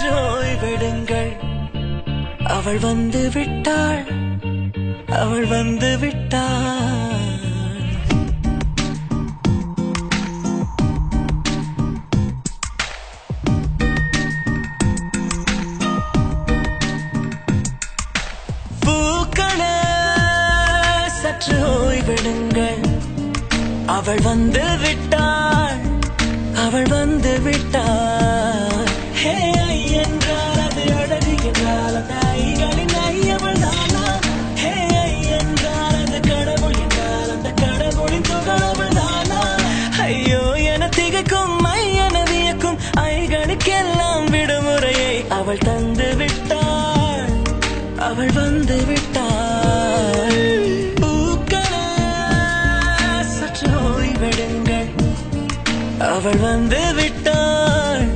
சற்று ஓய்வெடுங்கள் அவள் வந்து விட்டாள் அவள் வந்து விட்டாள் பூக்களே சற்று ஓய்வெடுங்கள் அவள் வந்து விட்டாள் அவள் வந்து விட்டாள் ஹே என்றால் அது அழகு என்றால் அந்த ஐகளின் ஐயவள் தானா ஹே என்றால் அது கடவுள் என்றால் அந்த கடவுளின் துகளவள் தானா ஐயோ என திகைக்கும் என வியக்கும் ஐகளுக்கெல்லாம் விடுமுறையை அவள் தந்து விட்டாள் அவள் வந்து விட்டாள் பூக்களே சற்று ஓய்வெடுங்கள் அவள் வந்து விட்டாள்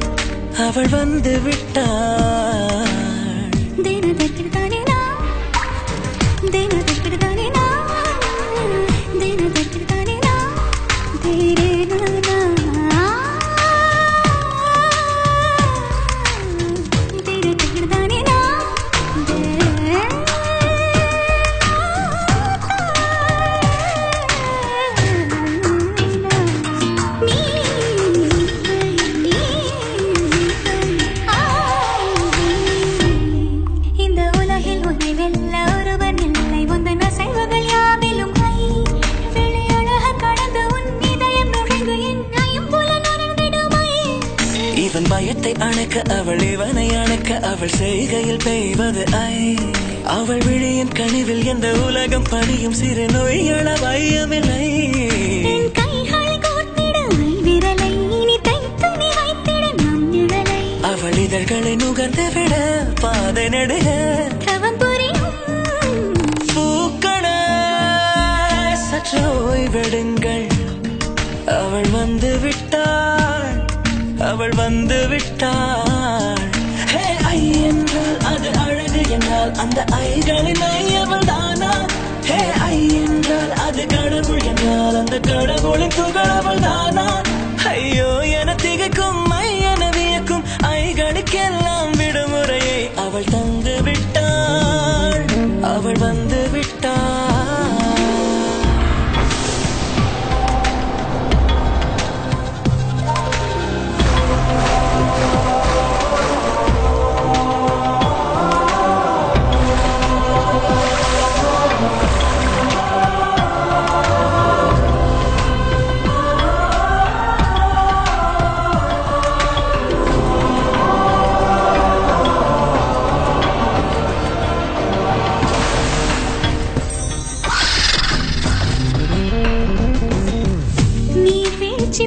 அவள் வந்து விட்டாள் இவன் பயத்தை அணைக்க அவள் இவனை அணைக்க அவள் செய்கையில் பெய்வது ஐ அவள் விழியின் கனிவில் எந்த உலகம் பணியும் சிறு நோய்கள வையமில்லை அவள் இதழ்களை நுகர்ந்து விட பாதை நடுக பூக்களே சற்று ஓய்வெடுங்கள் அவள் வந்து விட்டாள் அவள் வந்து விட்டாள் ஹே ஐ என்றால் அது அழகு என்றால் அந்த ஐகளின் ஐயவள் தானா ஹே ஐ என்றால் அது கடவுள் என்றால் அந்த கடவுளின் துகளவள் தானா ஐயோ என திகைக்கும் என வியக்கும் ஐகளுக்கெல்லாம் விடுமுறையை அவள் தந்து விட்டாள் அவள் வந்து விட்டாள்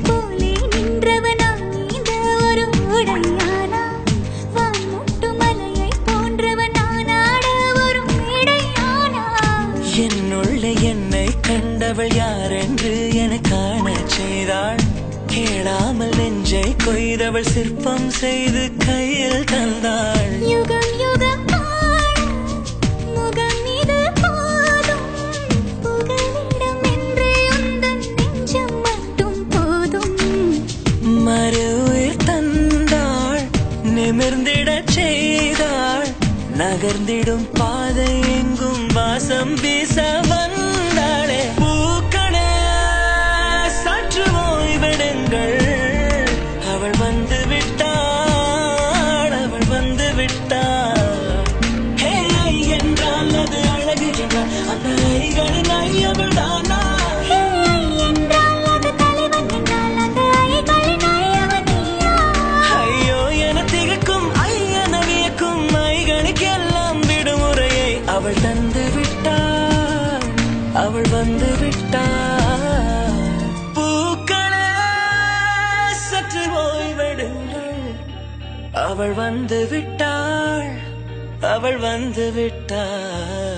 போலே நின்றவனா இந்த ஒரு உடையானா வான்முட்டு மலையை போன்றவனானாட ஒரு மேடையானா என்னுள்ள என்னை கண்டவள் யார் என்று என காண செய்தாள் கேளாமல் நெஞ்சை கொய்தவள் சிற்பம் செய்து கையில் தந்தாள் யுகம் யுகம் நிமிர்ந்திடச் செய்தாள் நகர்ந்திடும் பாதை எங்கும் வாசம் வீச வந்தாளே பூக்களே சற்று ஓய்வெடுங்கள் அவள் வந்து விட்டாள் அவள் வந்து விட்டாள் ஹே என்றால் அது அழகு என்றால் அந்த ஐகளின் ஐயவள் தானா அவள் தந்து விட்டாள் அவள் வந்து விட்டாள் பூக்களே சற்று ஓய்வெடுங்கள் அவள் வந்து விட்டாள் அவள் வந்து விட்டாள்